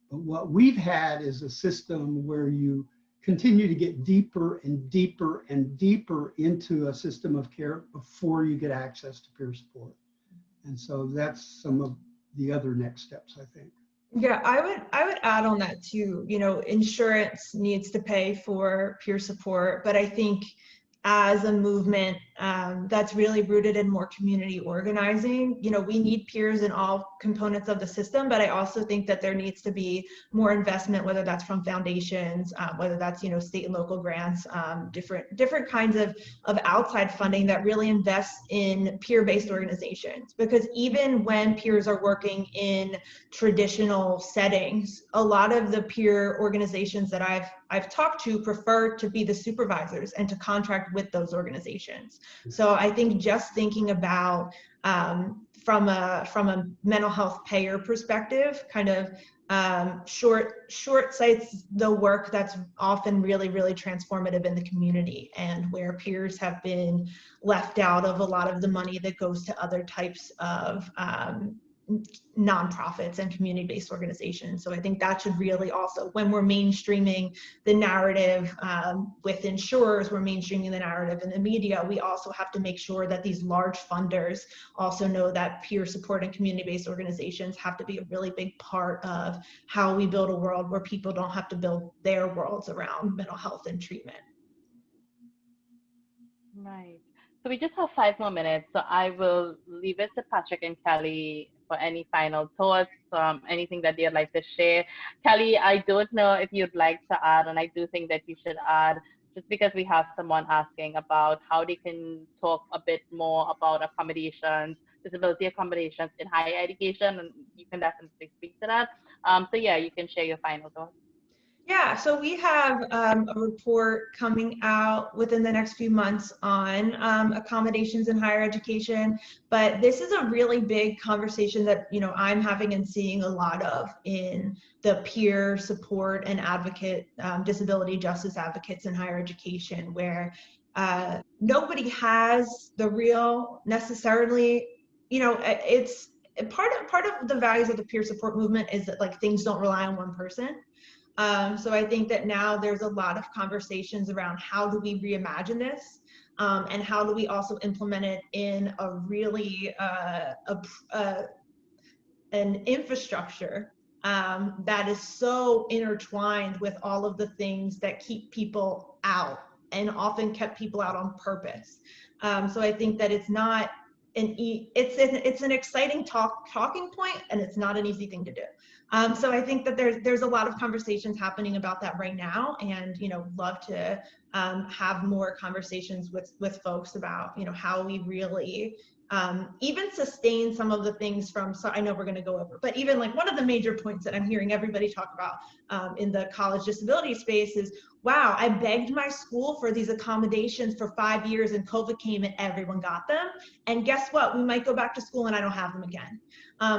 But what we've had is a system where you continue to get deeper and deeper and deeper into a system of care before you get access to peer support. And so that's some of the other next steps, I think. Yeah, I would add on that too. You know, insurance needs to pay for peer support, but I think as a movement that's really rooted in more community organizing, you know, we need peers in all components of the system, but I also think that there needs to be more investment, whether that's from foundations, whether that's, you know, state and local grants, different kinds of outside funding that really invests in peer-based organizations. Because even when peers are working in traditional settings, a lot of the peer organizations that I've talked to prefer to be the supervisors and to contract with those organizations. So I think just thinking about from a mental health payer perspective, kind of short sights the work that's often really, really transformative in the community, and where peers have been left out of a lot of the money that goes to other types of nonprofits and community-based organizations. So I think that should really also, when we're mainstreaming the narrative with insurers, we're mainstreaming the narrative in the media, we also have to make sure that these large funders also know that peer support and community-based organizations have to be a really big part of how we build a world where people don't have to build their worlds around mental health and treatment. Right. So we just have 5 more minutes, so I will leave it to Patrick and Kelly for any final thoughts, anything that they'd like to share. Kelly, I don't know if you'd like to add, and I do think that you should add, just because we have someone asking about how they can talk a bit more about accommodations, disability accommodations in higher education, and you can definitely speak to that. So yeah, you can share your final thoughts. Yeah, so we have a report coming out within the next few months on accommodations in higher education, but this is a really big conversation that, you know, I'm having and seeing a lot of in the peer support and advocate, disability justice advocates in higher education, where nobody has the real necessarily, you know, it's part of the values of the peer support movement is that like things don't rely on one person. So I think that now there's a lot of conversations around how do we reimagine this, and how do we also implement it in a really an infrastructure that is so intertwined with all of the things that keep people out and often kept people out on purpose. So I think that it's not it's an exciting talking point, and it's not an easy thing to do. So I think that there's a lot of conversations happening about that right now, and you know, love to have more conversations with folks about, you know, how we really even sustain some of the things from, so I know we're going to go over, but even like one of the major points that I'm hearing everybody talk about in the college disability space is, wow, I begged my school for these accommodations for 5 years and COVID came and everyone got them. And guess what? We might go back to school and I don't have them again.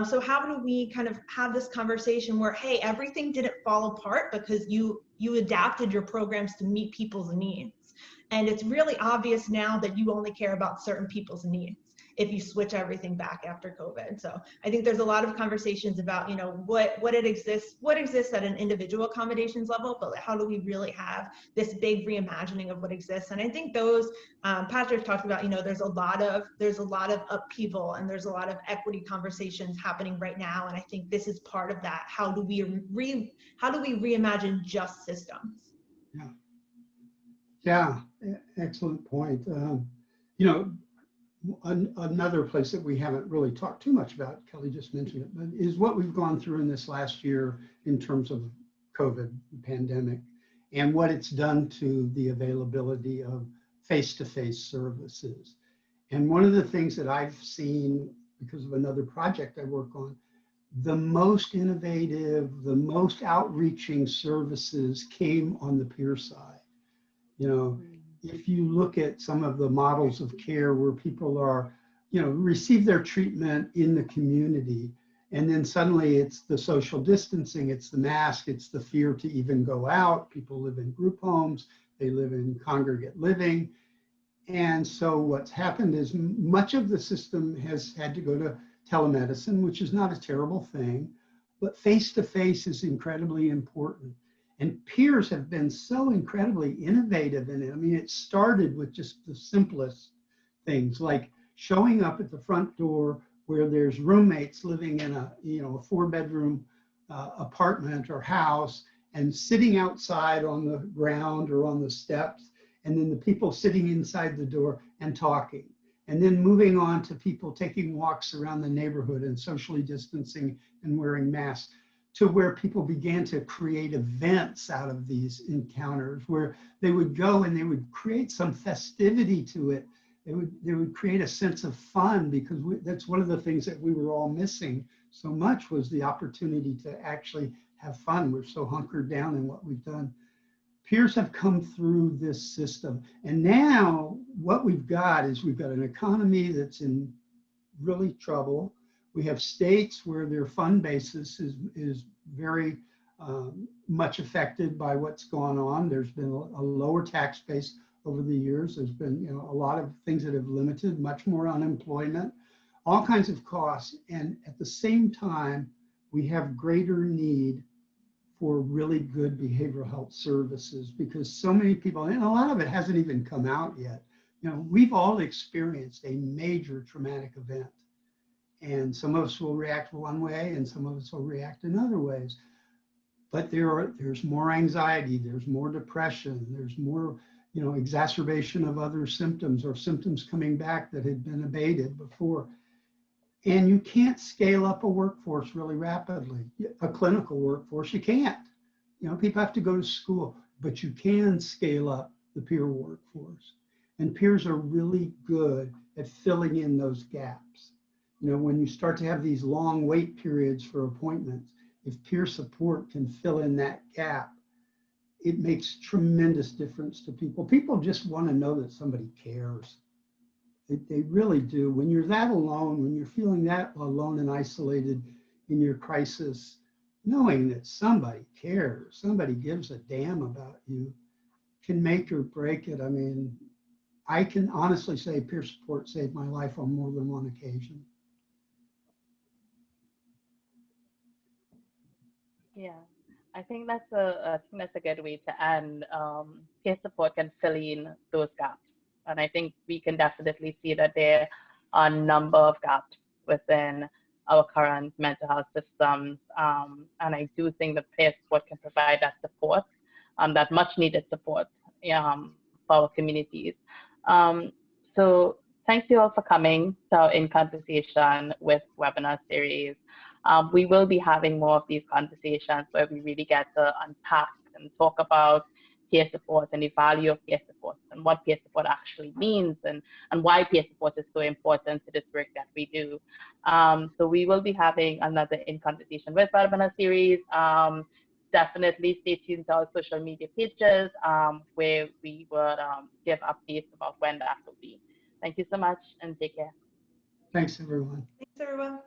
So how do we kind of have this conversation where, hey, everything didn't fall apart because you adapted your programs to meet people's needs. And it's really obvious now that you only care about certain people's needs if you switch everything back after COVID. So I think there's a lot of conversations about, you know, what exists at an individual accommodations level, but how do we really have this big reimagining of what exists? And I think those, Patrick talked about, you know, there's a lot of upheaval and there's a lot of equity conversations happening right now. And I think this is part of that. How do we reimagine just systems? Yeah, excellent point. You know, another place that we haven't really talked too much about, Kelly just mentioned it, but is what we've gone through in this last year in terms of COVID pandemic and what it's done to the availability of face-to-face services. And one of the things that I've seen because of another project I work on, the most innovative, the most outreaching services came on the peer side. You know, if you look at some of the models of care where people are, you know, receive their treatment in the community, and then suddenly it's the social distancing, it's the mask, it's the fear to even go out. People live in group homes, they live in congregate living. And so what's happened is much of the system has had to go to telemedicine, which is not a terrible thing, but face-to-face is incredibly important. And peers have been so incredibly innovative in it. I mean, it started with just the simplest things, like showing up at the front door where there's roommates living in a, you know, a 4-bedroom apartment or house, and sitting outside on the ground or on the steps, and then the people sitting inside the door and talking. And then moving on to people taking walks around the neighborhood and socially distancing and wearing masks, to where people began to create events out of these encounters where they would go and they would create some festivity to it. They would create a sense of fun, because that's one of the things that we were all missing so much, was the opportunity to actually have fun. We're so hunkered down in what we've done. Peers have come through this system. And now what we've got is we've got an economy that's in really trouble. We have states where their fund basis is very much affected by what's gone on. There's been a lower tax base over the years. There's been, you know, a lot of things that have limited, much more unemployment, all kinds of costs. And at the same time, we have greater need for really good behavioral health services, because so many people, and a lot of it hasn't even come out yet. You know, we've all experienced a major traumatic event. And some of us will react one way and some of us will react in other ways. But there's more anxiety, there's more depression, there's more, you know, exacerbation of other symptoms or symptoms coming back that had been abated before. And you can't scale up a workforce really rapidly. A clinical workforce, you can't. You know, people have to go to school, but you can scale up the peer workforce. And peers are really good at filling in those gaps. You know, when you start to have these long wait periods for appointments, if peer support can fill in that gap, it makes tremendous difference to people. People just want to know that somebody cares. They really do. When you're that alone, when you're feeling that alone and isolated in your crisis, knowing that somebody cares, somebody gives a damn about you, can make or break it. I mean, I can honestly say peer support saved my life on more than one occasion. Yeah, I think that's a good way to end. Peer support can fill in those gaps, and I think we can definitely see that there are a number of gaps within our current mental health systems, and I do think that peer support can provide that support, that much needed support, for our communities. Um, so thank you all for coming to our In Conversation with webinar series. We will be having more of these conversations where we really get to unpack and talk about peer support and the value of peer support and what peer support actually means and why peer support is so important to this work that we do. So we will be having another In Conversation with webinar series. Definitely stay tuned to our social media pages where we will give updates about when that will be. Thank you so much and take care. Thanks, everyone. Thanks, everyone.